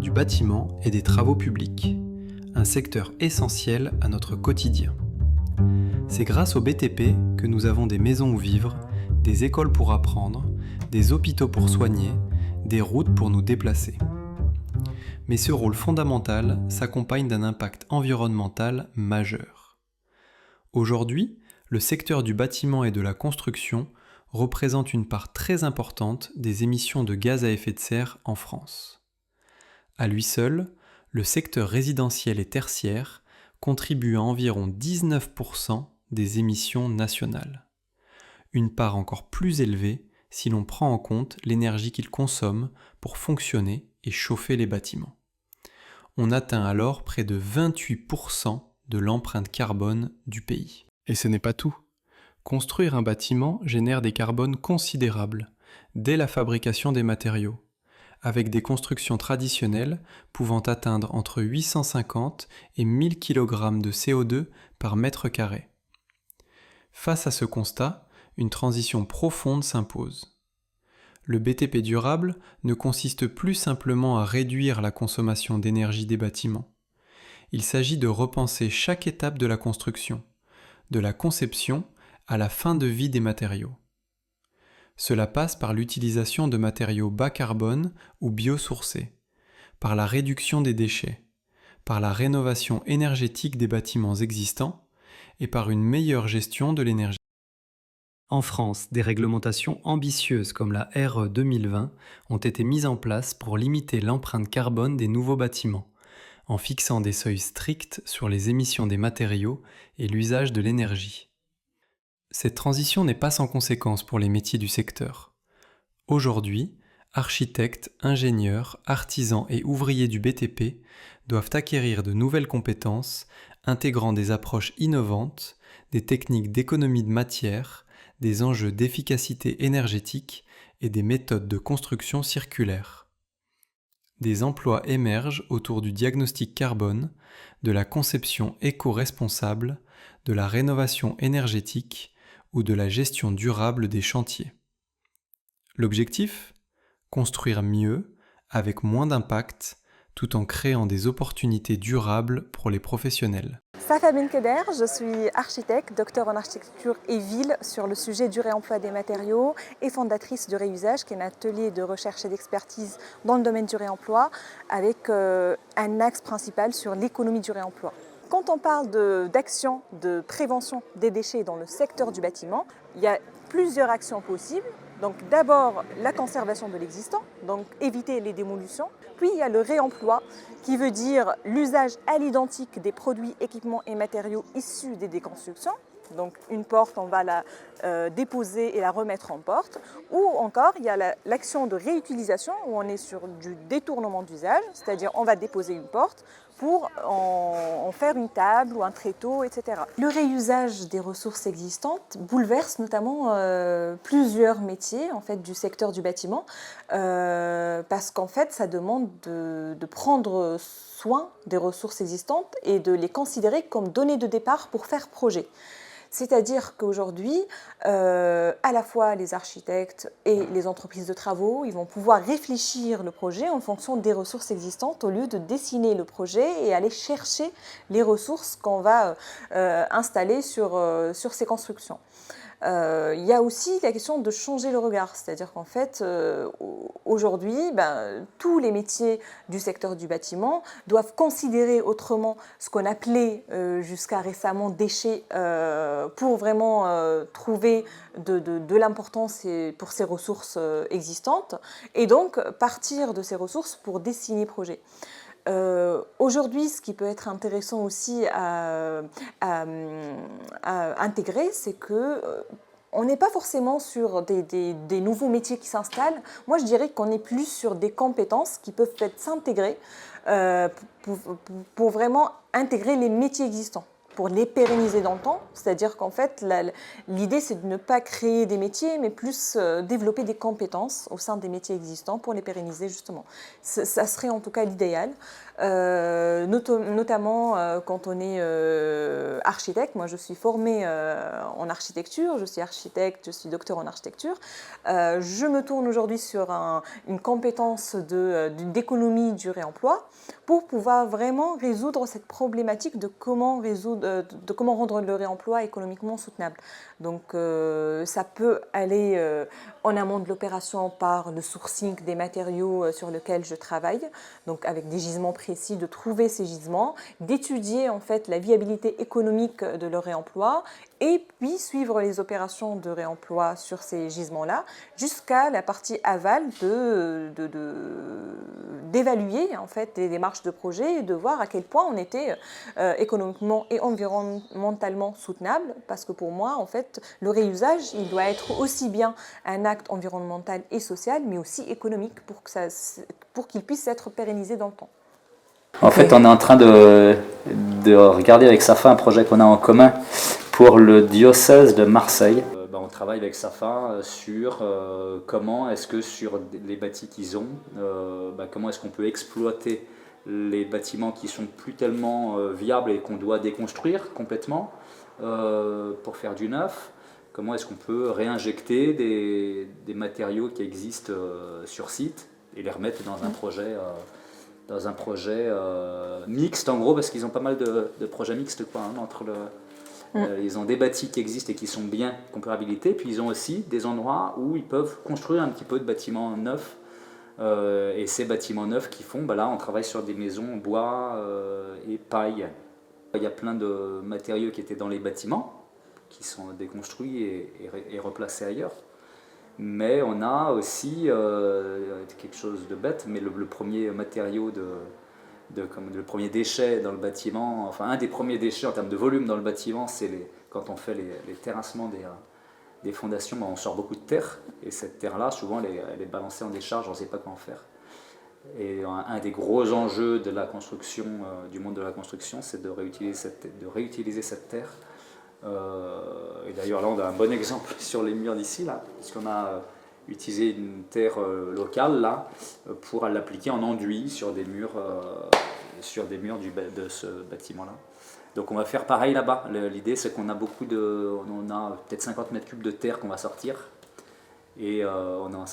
secteur du bâtiment et des travaux publics, un secteur essentiel à notre quotidien. C'est grâce au BTP que nous avons des maisons où vivre, des écoles pour apprendre, des hôpitaux pour soigner, des routes pour nous déplacer. Mais ce rôle fondamental s'accompagne d'un impact environnemental majeur. Aujourd'hui, le secteur du bâtiment et de la construction représente une part très importante des émissions de gaz à effet de serre en France. À lui seul, le secteur résidentiel et tertiaire contribue à environ 19% des émissions nationales. Une part encore plus élevée si l'on prend en compte l'énergie qu'il consomme pour fonctionner et chauffer les bâtiments. On atteint alors près de 28% de l'empreinte carbone du pays. Et ce n'est pas tout. Construire un bâtiment génère des carbones considérables dès la fabrication des matériaux, avec des constructions traditionnelles pouvant atteindre entre 850 et 1000 kg de CO2 par mètre carré. Face à ce constat, une transition profonde s'impose. Le BTP durable ne consiste plus simplement à réduire la consommation d'énergie des bâtiments. Il s'agit de repenser chaque étape de la construction, de la conception à la fin de vie des matériaux. Cela passe par l'utilisation de matériaux bas carbone ou biosourcés, par la réduction des déchets, par la rénovation énergétique des bâtiments existants et par une meilleure gestion de l'énergie. En France, des réglementations ambitieuses comme la RE 2020 ont été mises en place pour limiter l'empreinte carbone des nouveaux bâtiments, en fixant des seuils stricts sur les émissions des matériaux et l'usage de l'énergie. Cette transition n'est pas sans conséquences pour les métiers du secteur. Aujourd'hui, architectes, ingénieurs, artisans et ouvriers du BTP doivent acquérir de nouvelles compétences intégrant des approches innovantes, des techniques d'économie de matière, des enjeux d'efficacité énergétique et des méthodes de construction circulaire. Des emplois émergent autour du diagnostic carbone, de la conception éco-responsable, de la rénovation énergétique ou de la gestion durable des chantiers. L'objectif ? Construire mieux, avec moins d'impact, tout en créant des opportunités durables pour les professionnels. Safa Benkeder, je suis architecte, docteur en architecture et ville sur le sujet du réemploi des matériaux et fondatrice de Réusage, qui est un atelier de recherche et d'expertise dans le domaine du réemploi avec un axe principal sur l'économie du réemploi. Quand on parle d'actions de prévention des déchets dans le secteur du bâtiment, il y a plusieurs actions possibles. Donc d'abord la conservation de l'existant, donc éviter les démolitions. Puis il y a le réemploi qui veut dire l'usage à l'identique des produits, équipements et matériaux issus des déconstructions. Donc une porte, on va la déposer et la remettre en porte. Ou encore, il y a l'action de réutilisation où on est sur du détournement d'usage, c'est-à-dire on va déposer une porte pour en faire une table ou un tréteau, etc. Le réusage des ressources existantes bouleverse notamment plusieurs métiers en fait, du secteur du bâtiment parce qu'en fait, ça demande de prendre soin des ressources existantes et de les considérer comme données de départ pour faire projet. C'est-à-dire qu'aujourd'hui, à la fois les architectes et les entreprises de travaux, ils vont pouvoir réfléchir le projet en fonction des ressources existantes au lieu de dessiner le projet et aller chercher les ressources qu'on va installer sur ces constructions. Il y a aussi la question de changer le regard, c'est-à-dire qu'en fait, aujourd'hui, tous les métiers du secteur du bâtiment doivent considérer autrement ce qu'on appelait jusqu'à récemment déchets pour vraiment trouver de l'importance pour ces ressources existantes et donc partir de ces ressources pour dessiner projet. Aujourd'hui, ce qui peut être intéressant aussi à intégrer, c'est que on n'est pas forcément sur des nouveaux métiers qui s'installent. Moi, je dirais qu'on est plus sur des compétences qui peuvent peut-être s'intégrer pour vraiment intégrer les métiers existants, pour les pérenniser dans le temps. C'est-à-dire qu'en fait, l'idée, c'est de ne pas créer des métiers, mais plus développer des compétences au sein des métiers existants pour les pérenniser, justement. Ça serait en tout cas l'idéal. notamment quand on est architecte. Moi, je suis formée en architecture, je suis architecte, je suis docteur en architecture. Je me tourne aujourd'hui sur une compétence d'économie du réemploi pour pouvoir vraiment résoudre cette problématique de comment rendre le réemploi économiquement soutenable. Donc, ça peut aller en amont de l'opération par le sourcing des matériaux sur lesquels je travaille, donc avec des gisements précis, de trouver ces gisements, d'étudier en fait la viabilité économique de leur réemploi et puis suivre les opérations de réemploi sur ces gisements-là jusqu'à la partie aval d'évaluer en fait les démarches de projet et de voir à quel point on était économiquement et environnementalement soutenable, parce que pour moi en fait le réusage il doit être aussi bien un acte environnemental et social mais aussi économique pour qu'il puisse être pérennisé dans le temps. En fait, on est en train de regarder avec Safa un projet qu'on a en commun pour le diocèse de Marseille. On travaille avec Safa sur comment est-ce que sur les bâtis qu'ils ont, comment est-ce qu'on peut exploiter les bâtiments qui sont plus tellement viables et qu'on doit déconstruire complètement pour faire du neuf. Comment est-ce qu'on peut réinjecter des matériaux qui existent sur site et les remettre dans un projet mixte en gros, parce qu'ils ont pas mal de projets mixtes quoi, entre ils ont des bâtis qui existent et qui sont bien comparables, puis ils ont aussi des endroits où ils peuvent construire un petit peu de bâtiments neufs, et ces bâtiments neufs qu'ils font, là on travaille sur des maisons en bois et paille. Il y a plein de matériaux qui étaient dans les bâtiments qui sont déconstruits et replacés ailleurs. Mais on a aussi quelque chose de bête, mais le premier matériau comme le premier déchet dans le bâtiment, enfin un des premiers déchets en termes de volume dans le bâtiment, c'est quand on fait les terrassements des fondations, on sort beaucoup de terre, et cette terre-là, souvent, elle est balancée en décharge, on ne sait pas quoi en faire. Et un des gros enjeux de la construction, du monde de la construction, c'est de réutiliser cette terre. Et d'ailleurs là on a un bon exemple sur les murs d'ici là, puisqu'on a utilisé une terre locale là pour l'appliquer en enduit sur des murs de ce bâtiment là. Donc on va faire pareil là-bas. L'idée c'est qu'on a on a peut-être 50 mètres cubes de terre qu'on va sortir, et on est en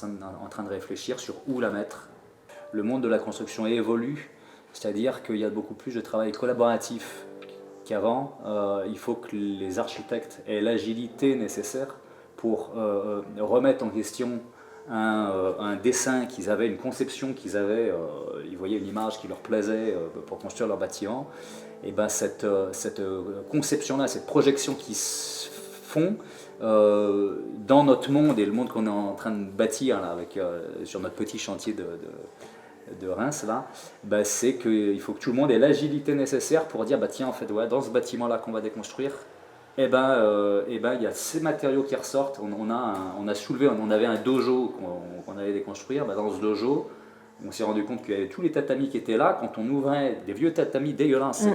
train de réfléchir sur où la mettre. Le monde de la construction évolue, c'est-à-dire qu'il y a beaucoup plus de travail collaboratif qu'avant. Il faut que les architectes aient l'agilité nécessaire pour remettre en question un dessin qu'ils avaient, une conception qu'ils avaient, ils voyaient une image qui leur plaisait pour construire leur bâtiment. Et cette conception-là, cette projection qui se font dans notre monde et le monde qu'on est en train de bâtir là, sur notre petit chantier de Reims là, c'est qu'il faut que tout le monde ait l'agilité nécessaire pour dire tiens en fait dans ce bâtiment là qu'on va déconstruire, il y a ces matériaux qui ressortent. On avait un dojo qu'on allait déconstruire. Dans ce dojo on s'est rendu compte qu'il y avait tous les tatamis qui étaient là. Quand on ouvrait des vieux tatamis dégueulasses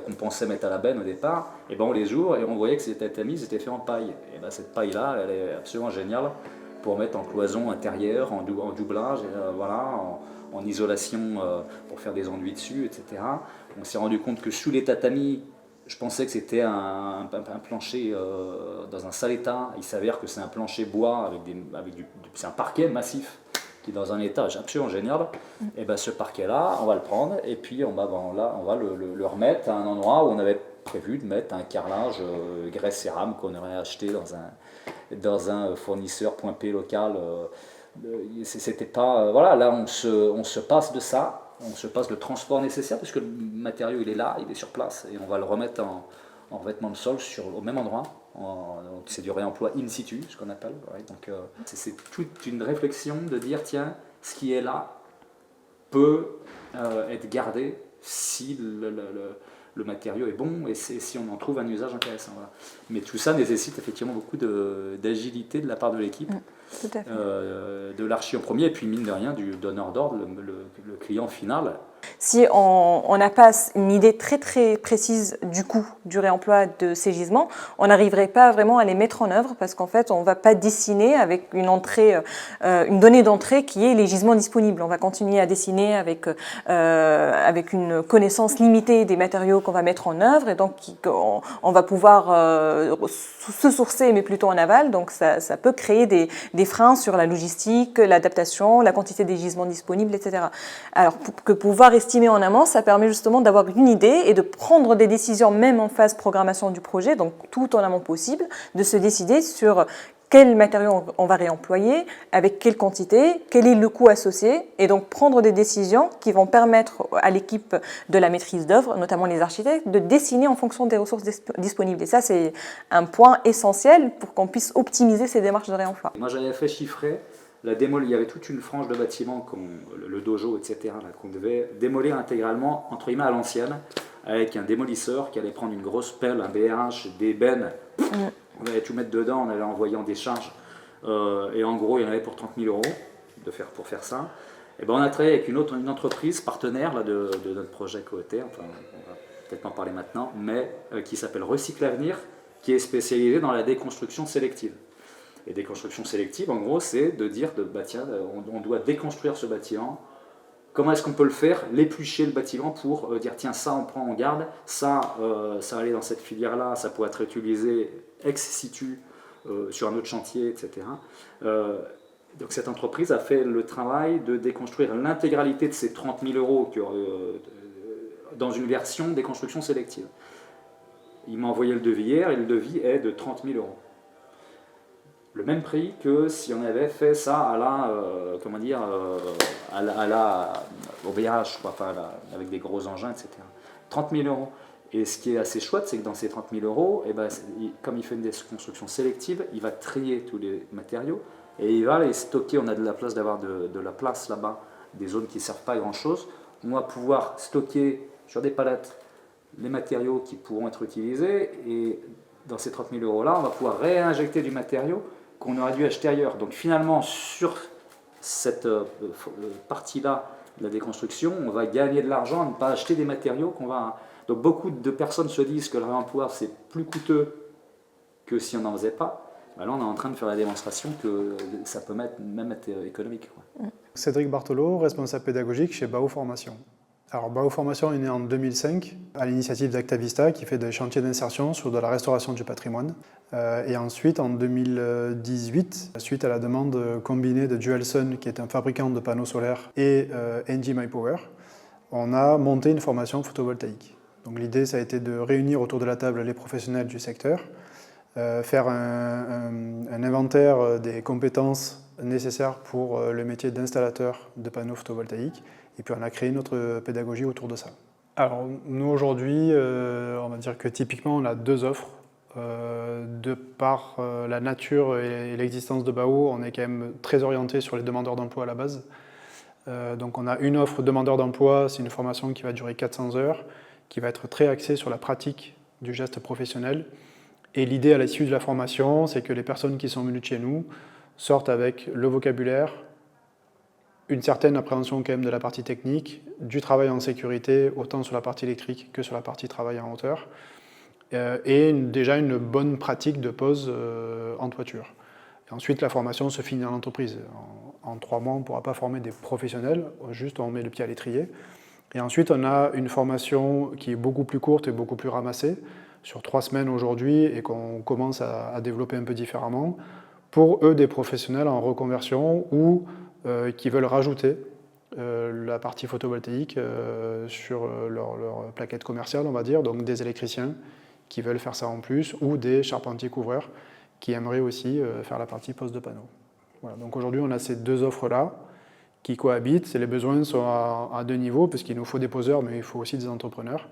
qu'on pensait mettre à la benne au départ, on les ouvre et on voyait que ces tatamis étaient faits en paille. Et cette paille là elle est absolument géniale pour mettre en cloison intérieure, en doublage, en isolation pour faire des enduits dessus, etc. On s'est rendu compte que sous les tatamis, je pensais que c'était un plancher dans un sale état. Il s'avère que c'est un plancher bois c'est un parquet massif qui est dans un état absolument génial. Et ce parquet-là, on va le prendre et puis on va le remettre à un endroit où on avait prévu de mettre un carrelage graisse cérame qu'on aurait acheté dans un fournisseur point P local. C'était pas là on se passe de ça. On se passe le transport nécessaire parce que le matériau il est là, il est sur place et on va le remettre en revêtement de sol au même endroit. Donc c'est du réemploi in situ, ce qu'on appelle. Donc c'est toute une réflexion de dire tiens, ce qui est là peut être gardé si le matériau est bon et si on en trouve un usage intéressant. Mais tout ça nécessite effectivement beaucoup d'agilité de la part de l'équipe. Tout à fait. De l'archi en premier, et puis mine de rien du donneur d'ordre, le client final. si on n'a pas une idée très très précise du coût du réemploi de ces gisements, on n'arriverait pas vraiment à les mettre en œuvre parce qu'en fait, on ne va pas dessiner avec une donnée d'entrée qui est les gisements disponibles. On va continuer à dessiner avec une connaissance limitée des matériaux qu'on va mettre en œuvre et donc on va pouvoir se sourcer mais plutôt en aval. Donc ça peut créer des freins sur la logistique, l'adaptation, la quantité des gisements disponibles, etc. Alors que pouvoir estimer en amont, ça permet justement d'avoir une idée et de prendre des décisions même en phase programmation du projet, donc tout en amont possible, de se décider sur quels matériaux on va réemployer, avec quelle quantité, quel est le coût associé, et donc prendre des décisions qui vont permettre à l'équipe de la maîtrise d'œuvre, notamment les architectes, de dessiner en fonction des ressources disponibles. Et ça, c'est un point essentiel pour qu'on puisse optimiser ces démarches de réemploi. Moi, j'avais fait chiffrer la démol. Il y avait toute une frange de bâtiments, le dojo, etc., qu'on devait démolir intégralement, entre guillemets, à l'ancienne, avec un démolisseur qui allait prendre une grosse pelle, un BRH, des bennes. On allait tout mettre dedans, on allait envoyer en décharge. Et en gros, il y en avait pour 30 000 € pour faire ça. Et ben, on a travaillé avec une entreprise partenaire là, de notre projet Coété, enfin, on va peut-être en parler maintenant, mais qui s'appelle Recycle Avenir, qui est spécialisée dans la déconstruction sélective. Et déconstruction sélective, en gros, c'est de dire, tiens, on doit déconstruire ce bâtiment. Comment est-ce qu'on peut le faire? L'éplucher le bâtiment pour dire tiens, ça on prend en garde, ça va aller dans cette filière-là, ça pourrait être utilisé ex situ sur un autre chantier, etc. Donc cette entreprise a fait le travail de déconstruire l'intégralité de ces 30 000 € dans une version déconstruction sélective. Il m'a envoyé le devis hier et le devis est de 30 000 €. Le même prix que si on avait fait ça à la, au VH, enfin, avec des gros engins, etc. 30 000 €. Et ce qui est assez chouette, c'est que dans ces 30 000 €, comme il fait une déconstruction sélective, il va trier tous les matériaux et il va les stocker. On a de la place d'avoir de la place là-bas, des zones qui ne servent pas à grand-chose. On va pouvoir stocker sur des palettes les matériaux qui pourront être utilisés et dans ces 30 000 € là, on va pouvoir réinjecter du matériau qu'on aurait dû acheter ailleurs. Donc finalement, sur cette partie-là de la déconstruction, on va gagner de l'argent à ne pas acheter des matériaux qu'on va... Donc beaucoup de personnes se disent que le réemploi, c'est plus coûteux que si on n'en faisait pas. Ben là, on est en train de faire la démonstration que ça peut même être économique, quoi. Cédric Barthelot, responsable pédagogique chez BAO Formation. Alors BAO Formation est né en 2005 à l'initiative d'Actavista qui fait des chantiers d'insertion sur de la restauration du patrimoine. Et ensuite en 2018, suite à la demande combinée de Dualsun qui est un fabricant de panneaux solaires et Engie MyPower, on a monté une formation photovoltaïque. Donc l'idée ça a été de réunir autour de la table les professionnels du secteur, faire un inventaire des compétences nécessaires pour le métier d'installateur de panneaux photovoltaïques. Et puis on a créé notre pédagogie autour de ça. Alors nous aujourd'hui, on va dire que typiquement on a deux offres. De par la nature et l'existence de BAO, on est quand même très orienté sur les demandeurs d'emploi à la base. Donc on a une offre demandeur d'emploi, c'est une formation qui va durer 400 heures, qui va être très axée sur la pratique du geste professionnel. Et l'idée à l'issue de la formation, c'est que les personnes qui sont venues de chez nous sortent avec le vocabulaire, une certaine appréhension quand même de la partie technique, du travail en sécurité, autant sur la partie électrique que sur la partie travail en hauteur, et déjà une bonne pratique de pose en toiture. Et ensuite, la formation se finit dans l'entreprise. En 3 mois, on ne pourra pas former des professionnels, juste on met le pied à l'étrier. Et ensuite, on a une formation qui est beaucoup plus courte et beaucoup plus ramassée, sur 3 semaines aujourd'hui, et qu'on commence à développer un peu différemment, pour eux des professionnels en reconversion ou qui veulent rajouter la partie photovoltaïque sur leur plaquette commerciale, on va dire, donc des électriciens qui veulent faire ça en plus, ou des charpentiers couvreurs qui aimeraient aussi faire la partie pose de panneaux. Voilà, donc aujourd'hui on a ces deux offres-là qui cohabitent, les besoins sont à 2 niveaux, parce qu'il nous faut des poseurs, mais il faut aussi des entrepreneurs.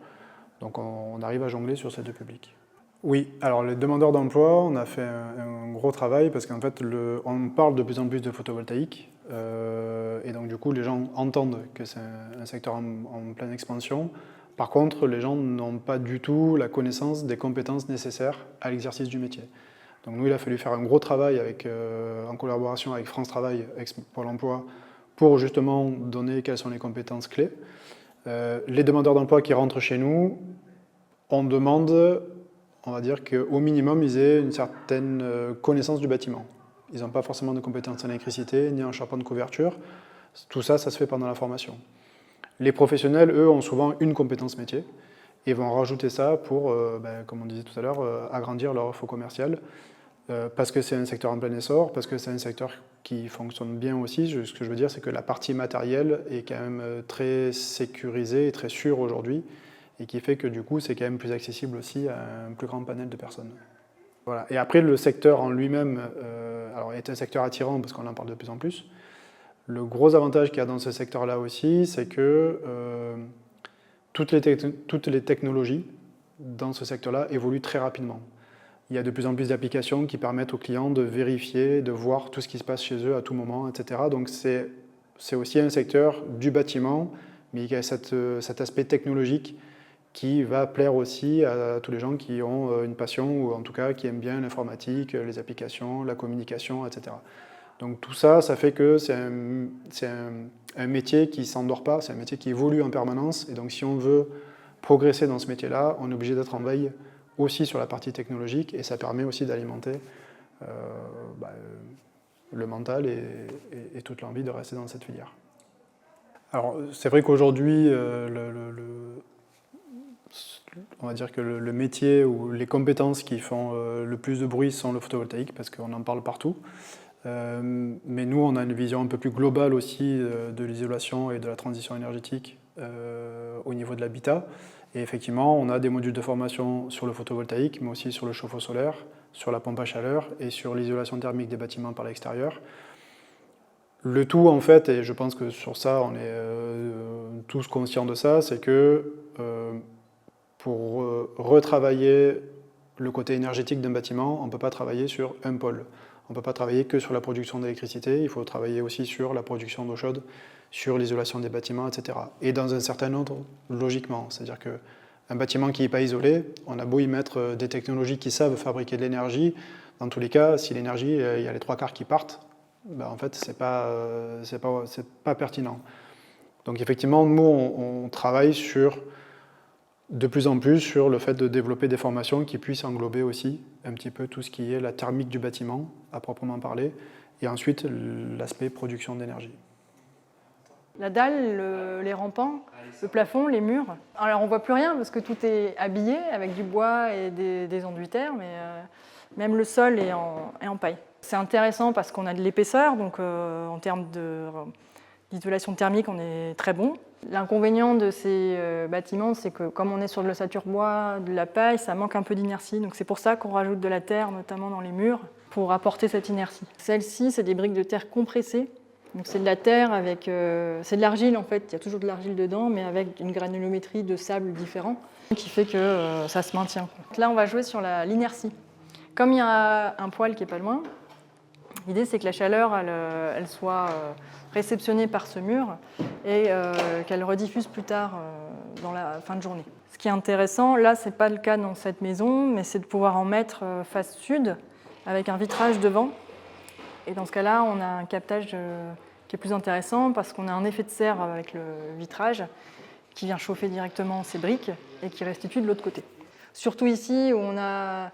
Donc on arrive à jongler sur ces deux publics. Oui, alors les demandeurs d'emploi, on a fait un gros travail, parce qu'en fait on parle de plus en plus de photovoltaïque, et donc du coup les gens entendent que c'est un secteur en pleine expansion. Par contre, les gens n'ont pas du tout la connaissance des compétences nécessaires à l'exercice du métier. Donc nous, il a fallu faire un gros travail en collaboration avec France Travail, Pôle emploi, pour justement donner quelles sont les compétences clés. Les demandeurs d'emploi qui rentrent chez nous, on demande, on va dire qu'au minimum, ils aient une certaine connaissance du bâtiment. Ils n'ont pas forcément de compétences en électricité, ni en charpente de couverture. Tout ça, ça se fait pendant la formation. Les professionnels, eux, ont souvent une compétence métier et vont rajouter ça pour, comme on disait tout à l'heure, agrandir leur offre commerciale. Parce que c'est un secteur en plein essor, parce que c'est un secteur qui fonctionne bien aussi. Ce que je veux dire, c'est que la partie matérielle est quand même très sécurisée et très sûre aujourd'hui, et qui fait que du coup, c'est quand même plus accessible aussi à un plus grand panel de personnes. Voilà. Et après, le secteur en lui-même est un secteur attirant parce qu'on en parle de plus en plus. Le gros avantage qu'il y a dans ce secteur-là aussi, c'est que toutes les technologies dans ce secteur-là évoluent très rapidement. Il y a de plus en plus d'applications qui permettent aux clients de vérifier, de voir tout ce qui se passe chez eux à tout moment, etc. Donc c'est aussi un secteur du bâtiment, mais il y a cet aspect technologique qui va plaire aussi à tous les gens qui ont une passion, ou en tout cas qui aiment bien l'informatique, les applications, la communication, etc. Donc tout ça, ça fait que c'est un métier qui ne s'endort pas, c'est un métier qui évolue en permanence. Et donc si on veut progresser dans ce métier-là, on est obligé d'être en veille aussi sur la partie technologique, et ça permet aussi d'alimenter le mental et toute l'envie de rester dans cette filière. Alors c'est vrai qu'aujourd'hui, on va dire que le métier ou les compétences qui font le plus de bruit sont le photovoltaïque, parce qu'on en parle partout. Mais nous, on a une vision un peu plus globale aussi de l'isolation et de la transition énergétique au niveau de l'habitat. Et effectivement, on a des modules de formation sur le photovoltaïque, mais aussi sur le chauffe-eau solaire, sur la pompe à chaleur et sur l'isolation thermique des bâtiments par l'extérieur. Le tout, en fait, et je pense que sur ça, on est tous conscients de ça, c'est que pour retravailler le côté énergétique d'un bâtiment, on ne peut pas travailler sur un pôle. On ne peut pas travailler que sur la production d'électricité, il faut travailler aussi sur la production d'eau chaude, sur l'isolation des bâtiments, etc. Et dans un certain ordre, logiquement. C'est-à-dire qu'un bâtiment qui n'est pas isolé, on a beau y mettre des technologies qui savent fabriquer de l'énergie, dans tous les cas, si l'énergie, il y a les 3/4 qui partent, en fait, c'est pas pertinent. Donc effectivement, nous, on travaille de plus en plus sur le fait de développer des formations qui puissent englober aussi un petit peu tout ce qui est la thermique du bâtiment, à proprement parler, et ensuite l'aspect production d'énergie. La dalle, les rampants, le plafond, les murs. Alors on ne voit plus rien parce que tout est habillé avec du bois et des enduits terre, mais même le sol est en paille. C'est intéressant parce qu'on a de l'épaisseur, donc en termes d'isolation thermique, on est très bon. L'inconvénient de ces bâtiments, c'est que comme on est sur de l'ossature bois, de la paille, ça manque un peu d'inertie. Donc c'est pour ça qu'on rajoute de la terre, notamment dans les murs, pour apporter cette inertie. Celles-ci, c'est des briques de terre compressées. Donc c'est de la terre avec... c'est de l'argile en fait, il y a toujours de l'argile dedans, mais avec une granulométrie de sable différent, qui fait que ça se maintient. Là, on va jouer sur l'inertie. Comme il y a un poêle qui n'est pas loin, l'idée c'est que la chaleur, elle soit réceptionnée par ce mur et qu'elle rediffuse plus tard dans la fin de journée. Ce qui est intéressant, là, ce n'est pas le cas dans cette maison, mais c'est de pouvoir en mettre face sud, avec un vitrage devant. Et dans ce cas-là, on a un captage qui est plus intéressant parce qu'on a un effet de serre avec le vitrage qui vient chauffer directement ces briques et qui restitue de l'autre côté. Surtout ici où on a,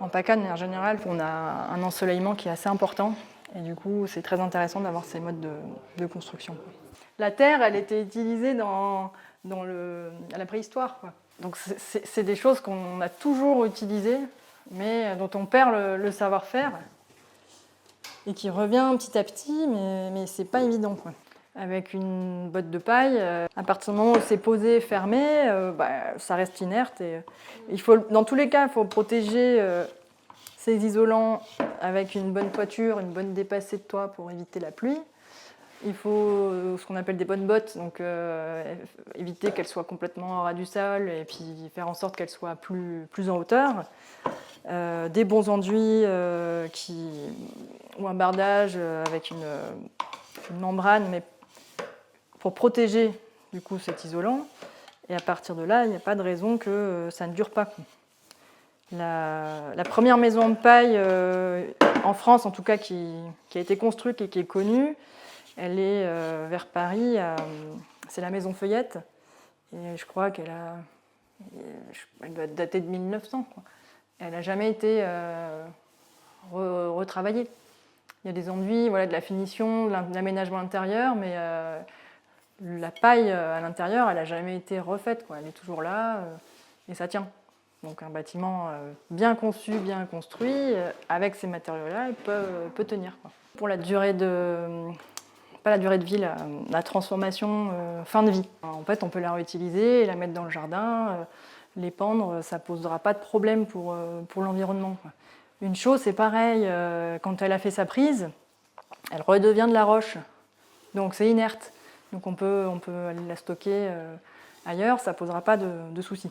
en PACA de manière générale, on a un ensoleillement qui est assez important et du coup c'est très intéressant d'avoir ces modes de construction. La terre, elle était utilisée à la préhistoire, quoi. Donc c'est des choses qu'on a toujours utilisées mais dont on perd le savoir-faire. Et qui revient petit à petit, mais c'est pas évident, quoi. Avec une botte de paille, à partir du moment où c'est posé, fermé, ça reste inerte. Et, dans tous les cas, il faut protéger ces isolants avec une bonne toiture, une bonne dépassée de toit pour éviter la pluie. Il faut ce qu'on appelle des bonnes bottes, donc éviter qu'elles soient complètement au ras du sol et puis faire en sorte qu'elles soient plus en hauteur. Des bons enduits ou un bardage avec une membrane, mais pour protéger du coup cet isolant. Et à partir de là, il n'y a pas de raison que ça ne dure pas. La première maison de paille en France, en tout cas, qui a été construite et qui est connue, elle est vers Paris, c'est la maison Feuillette. Et je crois elle doit dater de 1900, quoi. Elle n'a jamais été retravaillée. Il y a des enduits, voilà, de la finition, de l'aménagement intérieur, mais la paille à l'intérieur, elle n'a jamais été refaite, quoi. Elle est toujours là et ça tient. Donc un bâtiment bien conçu, bien construit, avec ces matériaux-là, il peut tenir, quoi. Pour la durée pas la durée de vie, la transformation fin de vie. En fait, on peut la réutiliser et la mettre dans le jardin, l'épandre, ça ne posera pas de problème pour l'environnement, quoi. Une chaux, c'est pareil, quand elle a fait sa prise, elle redevient de la roche, donc c'est inerte. Donc on peut aller la stocker ailleurs, ça ne posera pas de soucis.